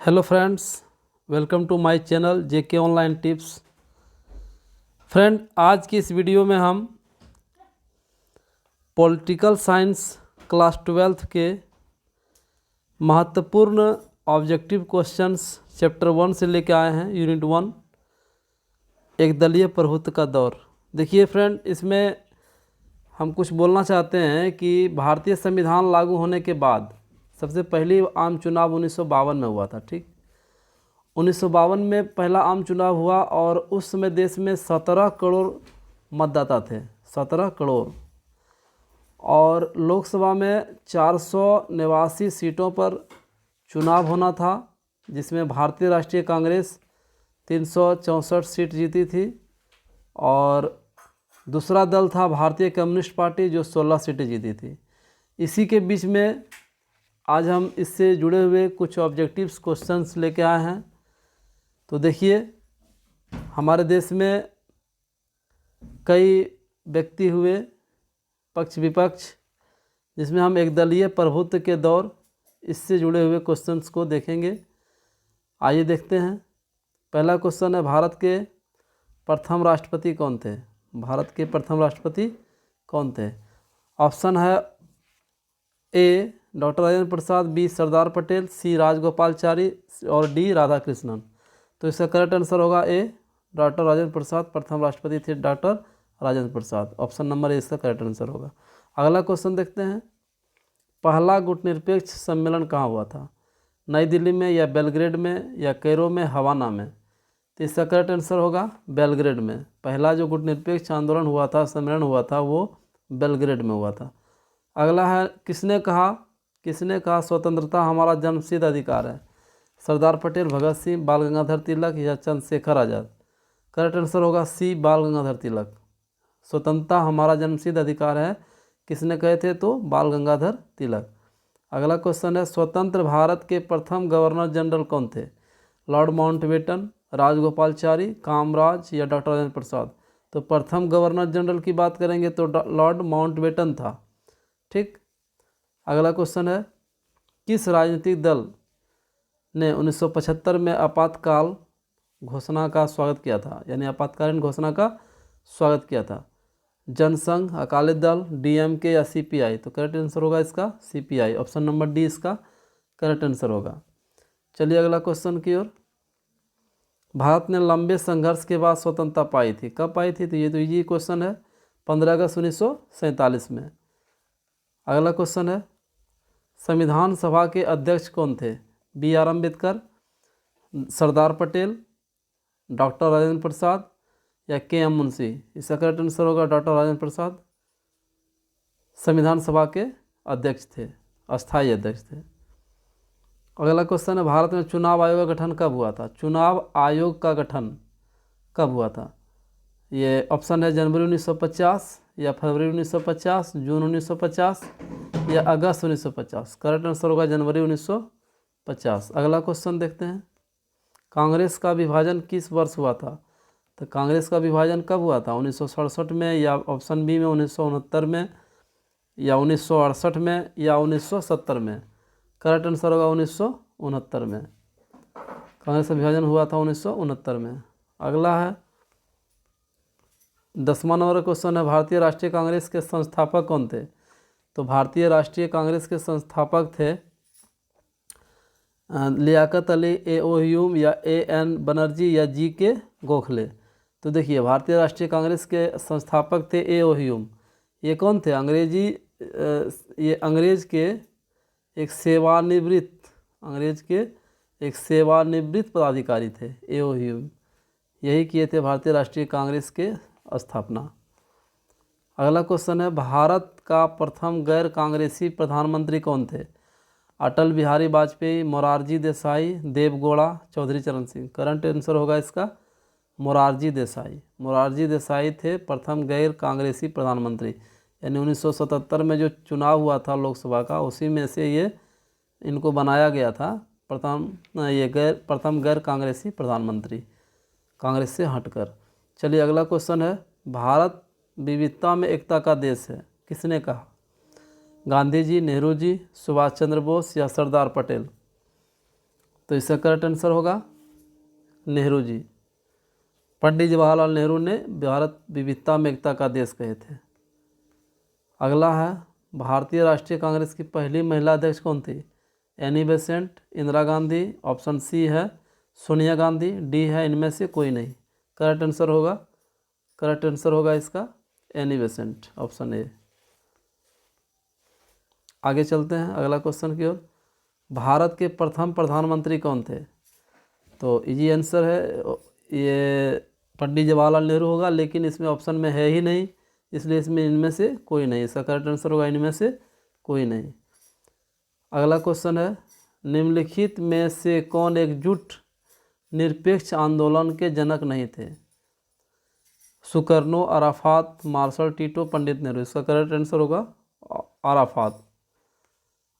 Hello friends, welcome to my channel JK online tips. Friend, आज की इस video में हम पॉलिटिकल साइंस क्लास 12 के महत्वपूर्ण ऑब्जेक्टिव क्वेश्चंस चैप्टर 1 से लेकर आए हैं। यूनिट 1, एक दलीय प्रभुत्व का दौर। देखिए फ्रेंड, इसमें हम कुछ बोलना चाहते हैं कि भारतीय संविधान लागू होने के बाद सबसे पहली आम चुनाव 1952 में हुआ था। ठीक, 1952 में पहला आम चुनाव हुआ और उस समय देश में 17 करोड़ मतदाता थे, 17 करोड़। और लोकसभा में 489 सीटों पर चुनाव होना था, जिसमें भारतीय राष्ट्रीय कांग्रेस 364 सीट जीती थी और दूसरा दल था भारतीय कम्युनिस्ट पार्टी, जो 16 सीटें जीती थी। इसी के बीच में आज हम इससे जुड़े हुए कुछ ऑब्जेक्टिव्स क्वेश्चंस लेके आए हैं। तो देखिए, हमारे देश में कई व्यक्ति हुए, पक्ष विपक्ष, जिसमें हम एक दलीय प्रभुत्व के दौर, इससे जुड़े हुए क्वेश्चंस को देखेंगे। आइए देखते हैं। पहला क्वेश्चन है, भारत के प्रथम राष्ट्रपति कौन थे? भारत के प्रथम राष्ट्रपति कौन थे? ऑप्शन है ए डॉक्टर राजेंद्र प्रसाद, बी सरदार पटेल, सी राजगोपालचारी और डी राधाकृष्णन। तो इसका करेक्ट आंसर होगा ए, डॉक्टर राजेंद्र प्रसाद प्रथम राष्ट्रपति थे, doctor Rajendra Prasad. Option number A इसका करेक्ट आंसर होगा। अगला क्वेश्चन देखते हैं, पहला गुटनिरपेक्ष सम्मेलन कहाँ हुआ था? नई दिल्ली में या बेलग्रेड में या कैरो में, हवाना में? तो इसका करेक्ट आंसर होगा बेलग्रेड में। पहला जो गुटनिरपेक्ष आंदोलन हुआ था, सम्मेलन हुआ था, वो बेलग्रेड में हुआ था। अगला है, किसने कहा स्वतंत्रता हमारा जन्मसिद्ध अधिकार है? सरदार पटेल, भगत सिंह, बाल गंगाधर तिलक या चंद्रशेखर आज़ाद? करेक्ट आंसर होगा सी, बाल गंगाधर तिलक। स्वतंत्रता हमारा जन्मसिद्ध अधिकार है, किसने कहे थे? तो बाल गंगाधर तिलक। अगला क्वेश्चन है, स्वतंत्र भारत के प्रथम गवर्नर जनरल कौन थे? लॉर्ड माउंटबेटन, राजगोपालचारी, कामराज या डॉक्टर राजेंद्र प्रसाद? तो प्रथम गवर्नर जनरल की बात करेंगे तो लॉर्ड माउंटबेटन था। ठीक। अगला क्वेश्चन है, किस राजनीतिक दल ने 1975 में आपातकाल घोषणा का स्वागत किया था? यानी आपातकालीन घोषणा का स्वागत किया था। जनसंघ, अकाली दल, डीएमके या सीपीआई? तो करेक्ट आंसर होगा इसका सीपीआई। ऑप्शन नंबर डी इसका करेक्ट आंसर होगा। चलिए अगला क्वेश्चन की ओर। भारत ने लंबे संघर्ष के बाद स्वतंत्रता पाई थी, कब पाई थी? तो ये तो इजी क्वेश्चन है, 15 अगस्त 1947 में। अगला क्वेश्चन है, संविधान सभा के अध्यक्ष कौन थे? B R Ambedkar, Sardar Patel, doctor Rajendra Prasad या के एम मुंशी? इसका करेक्ट आंसर होगा डॉक्टर राजेंद्र प्रसाद। संविधान सभा के अध्यक्ष थे, अस्थायी अध्यक्ष थे। अगला क्वेश्चन है, भारत में चुनाव आयोग का गठन कब हुआ था? चुनाव आयोग का गठन कब हुआ था? ये ऑप्शन है जनवरी 1950 या फरवरी 1950, जून 1950 या अगस्त 1950? करेक्ट आंसर होगा जनवरी 1950। अगला क्वेश्चन देखते हैं, कांग्रेस का विभाजन किस वर्ष हुआ था? तो कांग्रेस का विभाजन कब हुआ था? 1967 में या ऑप्शन बी में 1969 में या 1968 में या 1970 में? करेक्ट आंसर होगा 1969 में। कांग्रेस का विभाजन हुआ था 1969 में। अगला है 10वां नंबर क्वेश्चन है, भारतीय राष्ट्रीय कांग्रेस के संस्थापक कौन थे? तो भारतीय राष्ट्रीय कांग्रेस के संस्थापक थे लियाकत अली, ए ओ ह्यूम या ए एन बनर्जी या जी के गोखले? तो देखिए, भारतीय राष्ट्रीय कांग्रेस के संस्थापक थे ए ओ ह्यूम। ये कौन थे? ये अंग्रेज के एक सेवानिवृत्त पदाधिकारी थे, ए ओ ह्यूम। यही किए थे भारतीय राष्ट्रीय कांग्रेस के स्थापना। अगला क्वेश्चन है, भारत का प्रथम गैर कांग्रेसी प्रधानमंत्री कौन थे? अटल बिहारी वाजपेयी, मोरारजी देसाई, देवगौड़ा, चौधरी चरण सिंह? करंट आंसर होगा इसका मोरारजी देसाई। मोरारजी देसाई थे प्रथम गैर कांग्रेसी प्रधानमंत्री। यानी 1977 में जो चुनाव हुआ था लोकसभा का, उसी में से ये इनको बनाया गया था प्रथम गैर कांग्रेसी प्रधानमंत्री, कांग्रेस से हटकर। चलिए अगला क्वेश्चन है, भारत विविधता में एकता का देश है, किसने कहा? गांधी जी, नेहरू जी, सुभाष चंद्र बोस या सरदार पटेल? तो इसका करेक्ट आंसर होगा नेहरू जी। पंडित जवाहरलाल नेहरू ने भारत विविधता में एकता का देश कहे थे। अगला है भारतीय राष्ट्रीय कांग्रेस की पहली महिला अध्यक्ष कौन थी? Annie Besant, Indira Gandhi, option C है सोनिया गांधी, डी है इनमें से कोई नहीं। करेक्ट आंसर होगा इसका एनी बेसेंट, ऑप्शन ए। आगे चलते हैं अगला क्वेश्चन की ओर। भारत के प्रथम प्रधानमंत्री कौन थे? तो इजी आंसर है ये पंडित जवाहरलाल नेहरू होगा, लेकिन इसमें ऑप्शन में है ही नहीं, इसलिए इसमें इनमें से कोई नहीं। इसका करेक्ट आंसर होगा इनमें से कोई नहीं। अगला क्वेश्चन है निम्नलिखित में से कौन एकजुट निरपेक्ष आंदोलन के जनक नहीं थे? Sukarno, Arafat, Marshal Tito, Pandit Nehru. इसका करेक्ट आंसर होगा अराफात।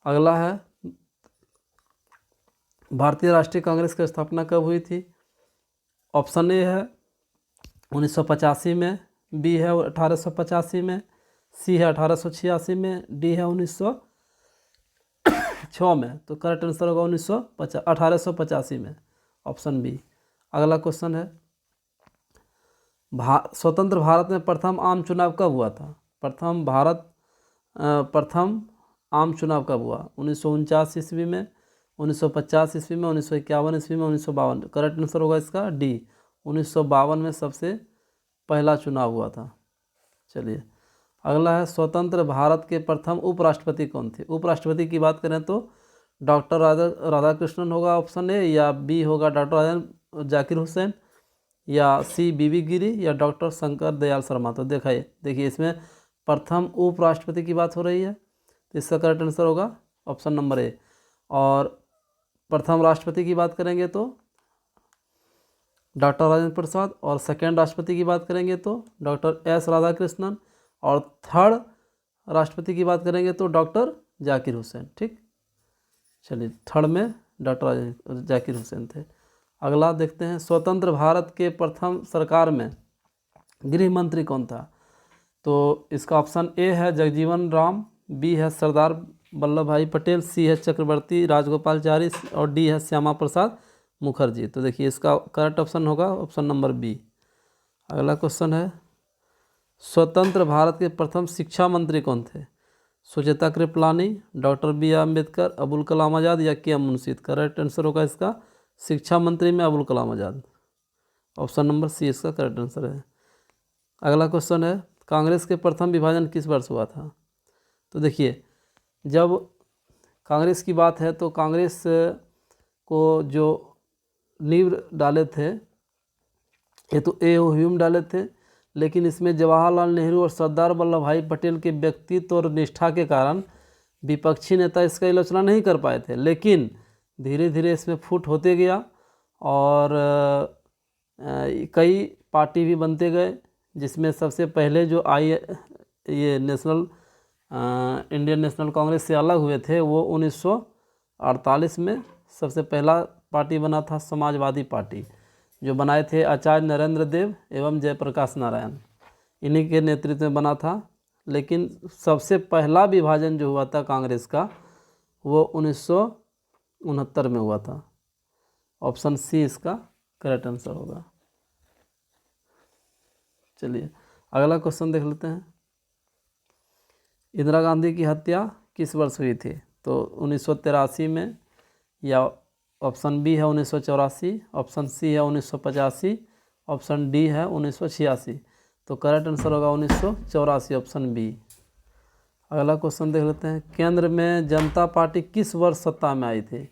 अगला है भारतीय राष्ट्रीय कांग्रेस की स्थापना कब हुई थी? ऑप्शन ए है 1985 में, बी है 1885 में, सी है 1886 में, डी है 1906 में। तो करेक्ट आंसर होगा 1885 में, ऑप्शन बी। अगला क्वेश्चन है स्वतंत्र भारत में प्रथम आम चुनाव कब हुआ था? प्रथम आम चुनाव कब हुआ? 1949 ईस्वी में, 1950 ईस्वी में, 1951 ईस्वी में, 1952। करेक्ट आंसर होगा इसका डी, 1952 में सबसे पहला चुनाव हुआ था। चलिए अगला है स्वतंत्र भारत के प्रथम उपराष्ट्रपति कौन थे? उपराष्ट्रपति की बात करें तो डॉक्टर राधाकृष्णन होगा ऑप्शन ए, या बी होगा डॉक्टर जाकिर हुसैन, या सी बीवी गिरी, या डॉक्टर शंकर दयाल शर्मा। तो देखिए इसमें प्रथम उपराष्ट्रपति की बात हो रही है, तो इसका करेक्ट आंसर होगा ऑप्शन नंबर ए। और प्रथम राष्ट्रपति की बात करेंगे तो डॉक्टर राजेंद्र प्रसाद, और सेकेंड राष्ट्रपति की बात करेंगे तो डॉक्टर एस राधाकृष्णन, और थर्ड राष्ट्रपति की बात करेंगे तो डॉक्टर जाकिर हुसैन। ठीक, चलिए थर्ड में डॉक्टर जाकिर हुसैन थे। अगला देखते हैं स्वतंत्र भारत के प्रथम सरकार में गृह मंत्री कौन था? तो इसका ऑप्शन ए है जगजीवन राम, बी है सरदार वल्लभ भाई पटेल, सी है चक्रवर्ती राजगोपालचारी, और डी है श्यामा प्रसाद मुखर्जी। तो देखिए इसका करेक्ट ऑप्शन होगा ऑप्शन नंबर बी। अगला क्वेश्चन है स्वतंत्र भारत के प्रथम शिक्षा मंत्री कौन थे? Sucheta Kripalani, doctor B R Ambedkar, Abul Kalam Azad, या K M Munshi. Correct answer होगा इसका शिक्षा मंत्री में अबुल कलाम आज़ाद, ऑप्शन नंबर सी इसका करेक्ट आंसर है। अगला क्वेश्चन है कांग्रेस के प्रथम विभाजन किस वर्ष हुआ था? तो देखिए जब कांग्रेस की बात है तो कांग्रेस को जो नींव डाले थे ये तो ए ह्यूम डाले थे, लेकिन इसमें जवाहरलाल नेहरू और सरदार वल्लभ भाई पटेल के व्यक्तित्व और निष्ठा के कारण विपक्षी नेता इसका आलोचना नहीं कर पाए थे, लेकिन धीरे धीरे इसमें फूट होते गया और कई पार्टी भी बनते गए, जिसमें सबसे पहले जो आई ये इंडियन नेशनल कांग्रेस से अलग हुए थे वो 1948 में सबसे पहला पार्टी बना था समाजवादी पार्टी, जो बनाए थे आचार्य नरेंद्र देव एवं जयप्रकाश नारायण, इन्हीं के नेतृत्व में बना था। लेकिन सबसे पहला विभाजन जो हुआ था कांग्रेस का वो 1969 में हुआ था, ऑप्शन सी इसका करेक्ट आंसर होगा। चलिए अगला क्वेश्चन देख लेते हैं। इंदिरा गांधी की हत्या किस वर्ष हुई थी? तो 1983 में, या ऑप्शन बी है 1984, ऑप्शन सी है 1985, ऑप्शन डी है 1986। तो करेक्ट आंसर होगा 1984, ऑप्शन बी। अगला क्वेश्चन देख लेते हैं। केंद्र में जनता पार्टी किस वर्ष सत्ता में आई थी?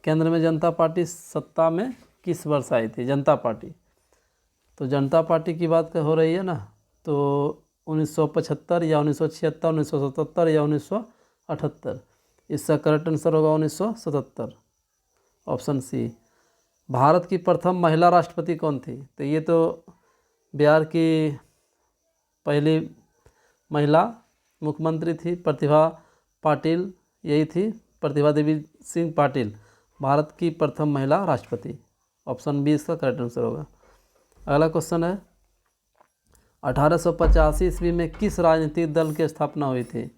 केंद्र में जनता पार्टी सत्ता में किस वर्ष आई थी? जनता पार्टी, तो जनता पार्टी की बात हो रही है ना, तो 1975 या 1976, 1977 या 1978। इसका करेक्ट आंसर होगा 1977, ऑप्शन सी। भारत की प्रथम महिला राष्ट्रपति कौन थी? तो ये तो बिहार की पहली महिला मुख्यमंत्री थी, प्रतिभा पाटिल, यही थी प्रतिभा देवी सिंह पाटिल, भारत की प्रथम महिला राष्ट्रपति, ऑप्शन बी इसका करेक्ट आंसर होगा। अगला क्वेश्चन है 1885 ईस्वी में किस राजनीतिक दल की स्थापना हुई थी?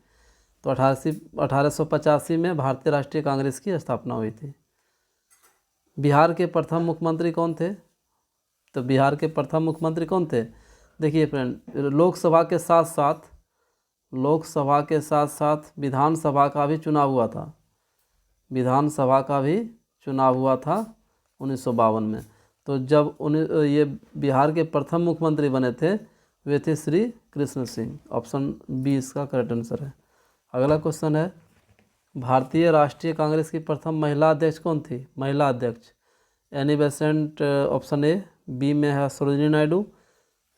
तो 1885 में भारतीय राष्ट्रीय कांग्रेस की स्थापना हुई थी। बिहार के प्रथम मुख्यमंत्री कौन थे? तो बिहार के प्रथम मुख्यमंत्री कौन थे? देखिए फ्रेंड, लोकसभा के साथ साथ विधानसभा का भी चुनाव हुआ था। विधानसभा का भी चुनाव हुआ था 1952 में। तो जब ये बिहार के प्रथम मुख्यमंत्री बने थे वे थे श्री कृष्ण सिंह। ऑप्शन बी इसका करेक्ट आंसर है। अगला क्वेश्चन है, भारतीय राष्ट्रीय कांग्रेस की प्रथम महिला अध्यक्ष कौन थी? महिला अध्यक्ष Annie Besant option A, B में है सरोजिनी नायडू,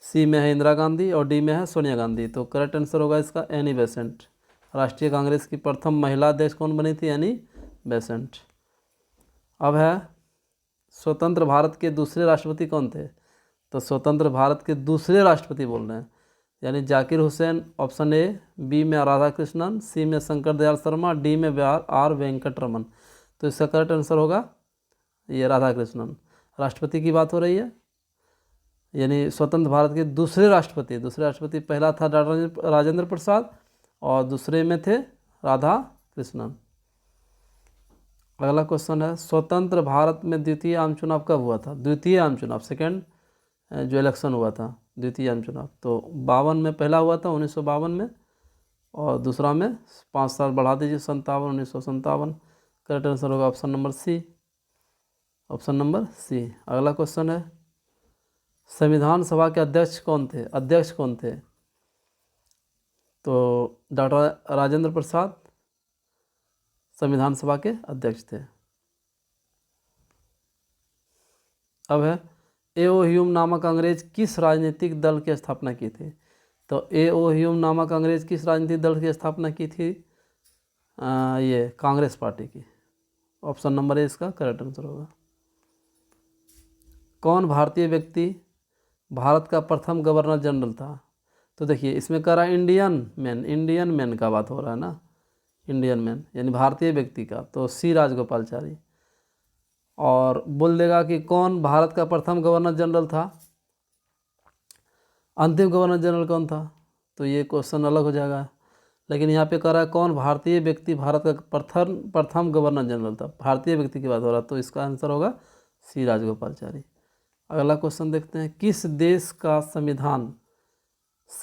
सी में है इंदिरा गांधी और डी में है सोनिया गांधी। तो करेक्ट आंसर होगा इसका एनी बेसेंट। राष्ट्रीय कांग्रेस की प्रथम महिला अध्यक्ष कौन बनी थी? Annie Besant. अब है स्वतंत्र भारत के दूसरे राष्ट्रपति कौन थे? तो स्वतंत्र भारत के दूसरे राष्ट्रपति बोल रहे हैं, यानी Zakir Hussain option A, B में राधा कृष्णन, सी में शंकर दयाल शर्मा, डी में आर वेंकट रमन। तो इसका करेक्ट आंसर होगा ये राधा कृष्णन। राष्ट्रपति की बात हो रही है, यानी स्वतंत्र भारत के दूसरे राष्ट्रपति पहला था डॉक्टर राजेंद्र प्रसाद और दूसरे में थे राधा कृष्णन। अगला क्वेश्चन है, स्वतंत्र भारत में द्वितीय आम चुनाव कब हुआ था? द्वितीय आम चुनाव, सेकेंड जो इलेक्शन हुआ था, द्वितीय आम चुनाव, तो 52 में पहला हुआ था 1952 में, और दूसरा में 5 साल बढ़ा दीजिए 1957। करेक्ट आंसर होगा option number C. Option number C. अगला क्वेश्चन है, संविधान सभा के अध्यक्ष कौन थे? तो डॉक्टर राजेंद्र प्रसाद संविधान सभा के अध्यक्ष थे। अब है, ए.ओ. ह्यूम नामक अंग्रेज किस राजनीतिक दल की स्थापना की थी? तो ए.ओ. ह्यूम नामक अंग्रेज किस राजनीतिक दल की स्थापना की थी? ये कांग्रेस पार्टी की। ऑप्शन नंबर ए इसका करेक्ट आंसर होगा। कौन भारतीय व्यक्ति भारत का प्रथम गवर्नर जनरल था? तो देखिए इसमें कह रहा है इंडियन मैन का बात हो रहा है ना, इंडियन मैन यानी भारतीय व्यक्ति का, तो सी राजगोपालचारी। और बोल देगा कि कौन भारत का प्रथम गवर्नर जनरल था, अंतिम गवर्नर जनरल कौन था, तो ये क्वेश्चन अलग हो जाएगा। लेकिन यहाँ पे कह रहा है कौन भारतीय व्यक्ति भारत का प्रथम गवर्नर जनरल था, भारतीय व्यक्ति की बात हो रहा है, तो इसका आंसर होगा सी राजगोपालचारी। अगला क्वेश्चन देखते हैं, किस देश का संविधान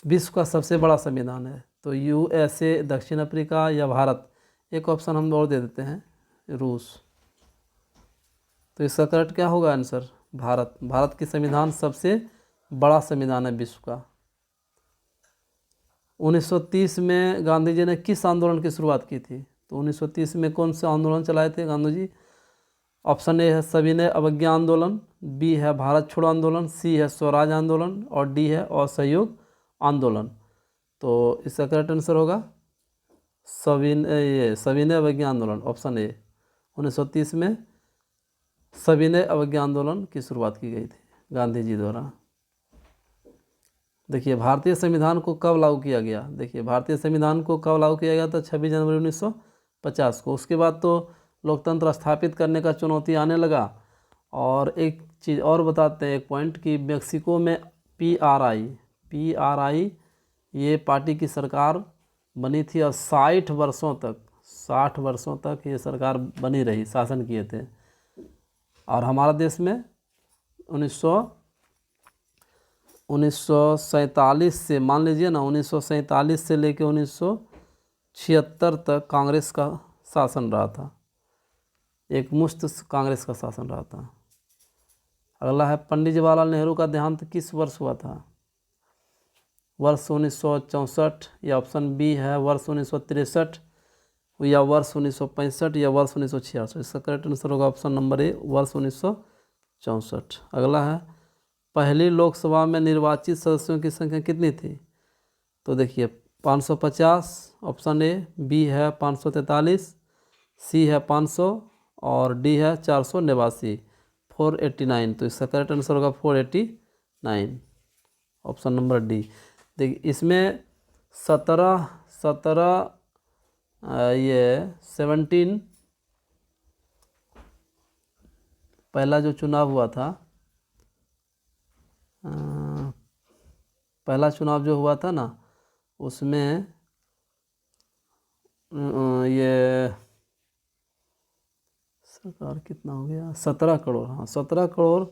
विश्व का सबसे बड़ा संविधान है? तो यूएसए, दक्षिण अफ्रीका या भारत। एक ऑप्शन हम और दे देते हैं, रूस। तो इसका करेक्ट क्या होगा आंसर? भारत। भारत की संविधान सबसे बड़ा संविधान है विश्व का। 1930 में गांधी जी ने किस आंदोलन की शुरुआत की थी? तो 1930 में कौन से आंदोलन चलाए थे गांधी जी? ऑप्शन ए है सविनय अवज्ञा आंदोलन, बी है भारत छोड़ो आंदोलन, सी है स्वराज आंदोलन और डी है असहयोग आंदोलन। तो इसका करेक्ट आंसर होगा सविनय अवज्ञा आंदोलन, ऑप्शन ए। 1930 में सविनय अवज्ञा आंदोलन की शुरुआत की गई थी गांधी जी द्वारा। देखिए भारतीय संविधान को कब लागू किया गया? देखिए भारतीय संविधान को कब लागू किया गया था? 26 जनवरी 1950 को। उसके बाद तो लोकतंत्र स्थापित करने का चुनौती आने लगा। और एक चीज़ और बताते हैं, एक पॉइंट, कि मेक्सिको में पीआरआई ये पार्टी की सरकार बनी थी और 60 वर्षों तक ये सरकार बनी रही, शासन किए थे। और हमारा देश में 1947 से, मान लीजिए ना, 1947 से लेकर 1976 तक कांग्रेस का शासन रहा था, एक मुश्त कांग्रेस का शासन रहा था। अगला है, पंडित जवाहरलाल नेहरू का देहांत किस वर्ष हुआ था? वर्ष 1964 या ऑप्शन बी है वर्ष 1963 या वर्ष 1965 या वर्ष 1966। इसका करेक्ट आंसर होगा ऑप्शन नंबर ए, वर्ष 1964। अगला है, पहली लोकसभा में निर्वाचित सदस्यों की संख्या कितनी थी? तो देखिए 550 ऑप्शन ए, बी है 543, सी है 500 और डी है 489, 489। तो इसका करेक्ट आंसर होगा 489, ऑप्शन नंबर डी। देखिए इसमें 17 पहला जो चुनाव हुआ था, पहला चुनाव जो हुआ था ना, उसमें ये सरकार कितना हो गया, 17 करोड़। हाँ 17 करोड़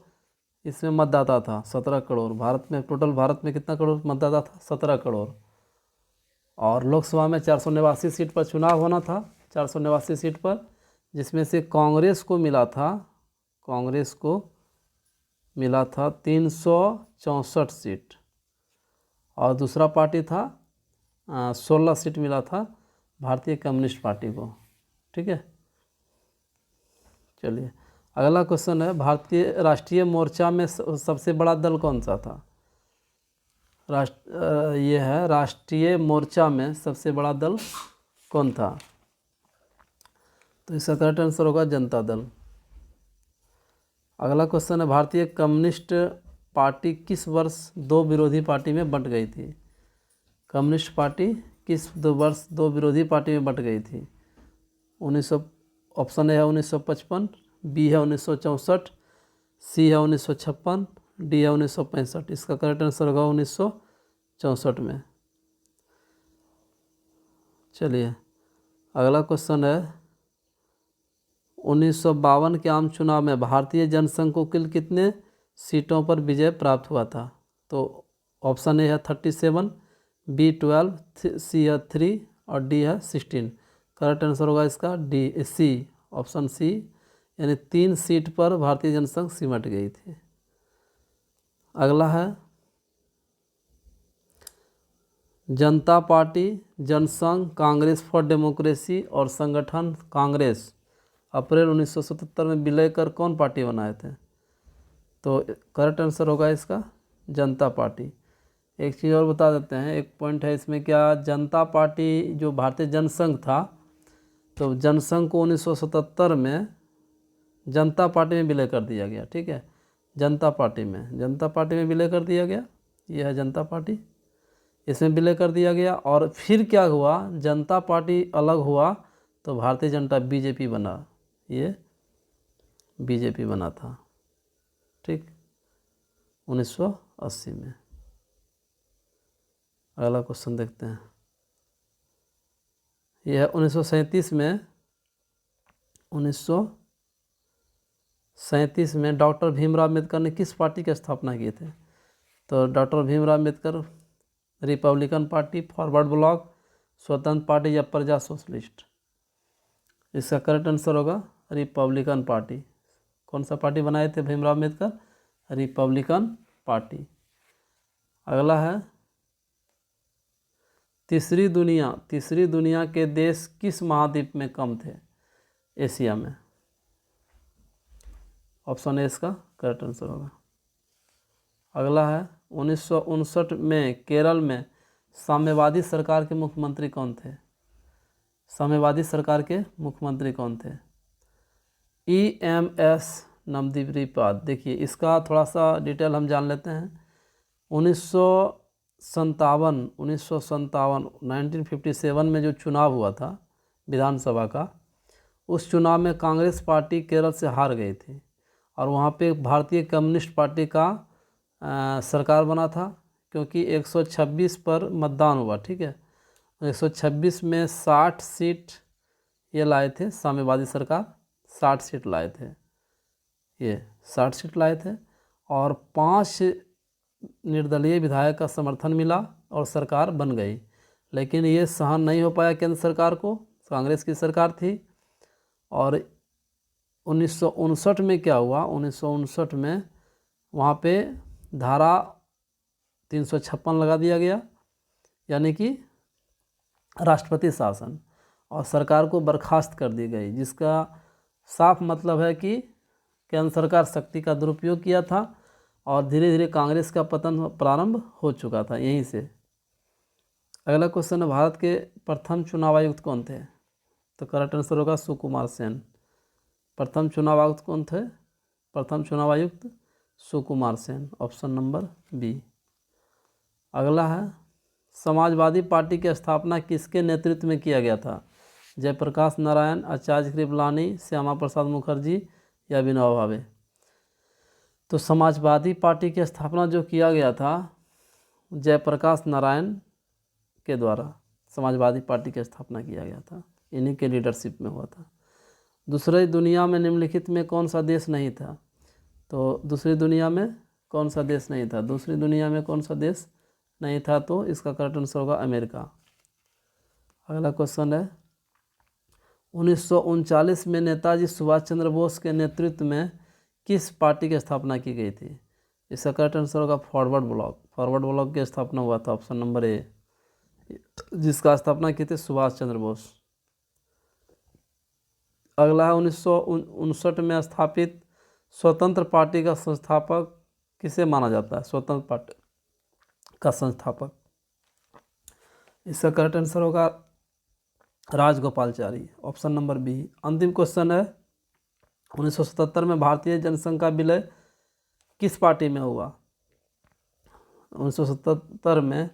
इसमें मतदाता था, 17 करोड़। भारत में टोटल भारत में कितना करोड़ मतदाता था, 17 करोड़। और लोकसभा में 489 सीट पर चुनाव होना था, 489 सीट पर, जिसमें से कांग्रेस को मिला था, कांग्रेस को मिला था 364 सीट, और दूसरा पार्टी था 16 सीट मिला था भारतीय कम्युनिस्ट पार्टी को। ठीक है, चलिए अगला क्वेश्चन है, भारतीय राष्ट्रीय मोर्चा में सबसे बड़ा दल कौन सा था? ये है राष्ट्रीय मोर्चा में सबसे बड़ा दल कौन था? तो इसका करेक्ट आंसर होगा जनता दल। अगला क्वेश्चन है, भारतीय कम्युनिस्ट पार्टी किस वर्ष दो विरोधी पार्टी में बंट गई थी? कम्युनिस्ट पार्टी किस वर्ष दो विरोधी पार्टी में बंट गई थी? 1900, ऑप्शन ए है 1955, बी है 1964, सी है 1956, डी है 1965। इसका करेक्ट आंसर होगा 1964 में। चलिए अगला क्वेश्चन है, 1952 के आम चुनाव में भारतीय जनसंघ को कुल कितने सीटों पर विजय प्राप्त हुआ था? तो ऑप्शन ए है 37, बी 12, सी है 3 और डी है 16। करेक्ट आंसर होगा इसका डी, सी, ऑप्शन सी, यानी 3 सीट पर भारतीय जनसंघ सिमट गई थी। अगला है, जनता पार्टी, जनसंघ, कांग्रेस फॉर डेमोक्रेसी और संगठन कांग्रेस अप्रैल 1977 में विलय कर कौन पार्टी बनाए थे? तो करेक्ट आंसर होगा इसका जनता पार्टी। एक चीज़ और बता देते हैं, एक पॉइंट है इसमें, क्या जनता पार्टी जो भारतीय जनसंघ था, तो जनसंघ को 1977 में जनता पार्टी में विलय कर दिया गया। ठीक है, जनता पार्टी में विलय कर दिया गया, यह है जनता पार्टी, इसमें विलय कर दिया गया। और फिर क्या हुआ, जनता पार्टी अलग हुआ तो भारतीय जनता बीजेपी बना, ये बीजेपी बना था। ठीक, 1980 में। अगला क्वेश्चन देखते हैं, यह है 1937 में, 1937 में डॉक्टर भीमराव अम्बेडकर ने किस पार्टी की स्थापना की थी? तो doctor Bhimrao Ambedkar Republican party, forward block, स्वतंत्र पार्टी या प्रजा सोशलिस्ट? इसका करेक्ट आंसर होगा रिपब्लिकन पार्टी। कौन सा पार्टी बनाए थे भीमराव अम्बेडकर? Republican party. अगला है, तीसरी दुनिया के देश किस महाद्वीप में कम थे? एशिया में। ऑप्शन ए इसका करेक्ट आंसर होगा। अगला है, 1959 में केरल में साम्यवादी सरकार के मुख्यमंत्री कौन थे? साम्यवादी सरकार के मुख्यमंत्री कौन थे? EMS नमदीप्रिपाद। देखिए इसका थोड़ा सा डिटेल हम जान लेते हैं। 1957 में जो चुनाव हुआ था विधानसभा का, उस चुनाव में कांग्रेस पार्टी केरल से हार गई थी और वहाँ पे भारतीय कम्युनिस्ट पार्टी का सरकार बना था, क्योंकि 126 पर मतदान हुआ। ठीक है, 126 में 60 सीट ये लाए थे, साम्यवादी सरकार 60 सीट लाए थे, ये 60 सीट लाए थे, और 5 निर्दलीय विधायक का समर्थन मिला और सरकार बन गई। लेकिन ये सहन नहीं हो पाया केंद्र सरकार को, कांग्रेस की सरकार थी। और 1959 में क्या हुआ, 1959 में वहाँ पे धारा 356 लगा दिया गया, यानी कि राष्ट्रपति शासन, और सरकार को बर्खास्त कर दी गई, जिसका साफ मतलब है कि केंद्र सरकार शक्ति का दुरुपयोग किया था और धीरे धीरे कांग्रेस का पतन प्रारंभ हो चुका था यहीं से। अगला क्वेश्चन है, भारत के प्रथम चुनाव आयुक्त कौन थे? तो करेक्ट आंसर होगा सुकुमार सेन। प्रथम चुनाव आयुक्त कौन थे? प्रथम चुनाव आयुक्त Sukumar Sen, option number B. अगला है, समाजवादी पार्टी की स्थापना किसके नेतृत्व में किया गया था? जयप्रकाश नारायण, आचार्य कृपलानी, श्यामा प्रसाद मुखर्जी या विनोबा भावे? तो समाजवादी पार्टी की स्थापना जो किया गया था जयप्रकाश नारायण के द्वारा समाजवादी पार्टी की स्थापना किया गया था, इन्हीं के लीडरशिप में हुआ था। दूसरी दुनिया में निम्नलिखित में कौन सा देश नहीं था? तो दूसरी दुनिया में कौन सा देश नहीं था? दूसरी दुनिया में कौन सा देश नहीं था? तो इसका करेक्ट आंसर होगा अमेरिका। अगला क्वेश्चन है 1939 में नेताजी सुभाष चंद्र बोस के नेतृत्व में किस पार्टी की स्थापना की गई थी? इसका करेक्ट आंसर होगा फॉरवर्ड ब्लॉक। फॉरवर्ड ब्लॉक की स्थापना हुआ था, ऑप्शन नंबर ए, जिसका स्थापना की थी सुभाष चंद्र बोस। अगला है 1959 में स्थापित स्वतंत्र पार्टी का संस्थापक किसे माना जाता है? स्वतंत्र पार्टी का संस्थापक, इसका करेक्ट आंसर होगा राजगोपालचारी, ऑप्शन नंबर बी। अंतिम क्वेश्चन है 1977 में भारतीय जनसंघ का विलय किस पार्टी में हुआ? 1977 में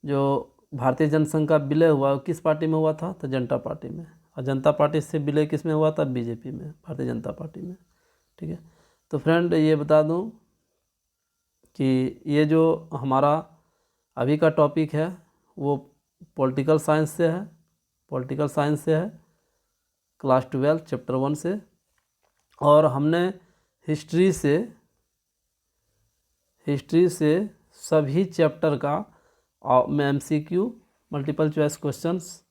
जो भारतीय जनसंघ का विलय हुआ किस पार्टी में हुआ था? तो जनता पार्टी में। और जनता पार्टी से विलय किस में हुआ था? बीजेपी में, भारतीय जनता पार्टी में। ठीक है, तो फ्रेंड ये बता दूं कि ये जो हमारा अभी का टॉपिक है वो पॉलिटिकल साइंस से है, पॉलिटिकल साइंस से है, क्लास 12 चैप्टर 1 से। और हमने हिस्ट्री से सभी चैप्टर का में MCQ मल्टीपल चॉइस क्वेश्चंस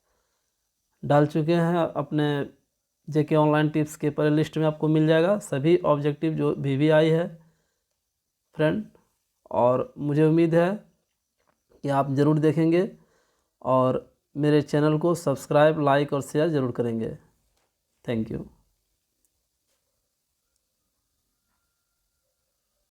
डाल चुके हैं अपने JK ऑनलाइन टिप्स के प्ले लिस्ट में, आपको मिल जाएगा सभी ऑब्जेक्टिव जो भी आई है फ्रेंड। और मुझे उम्मीद है कि आप ज़रूर देखेंगे और मेरे चैनल को सब्सक्राइब, लाइक और शेयर ज़रूर करेंगे। Thank you.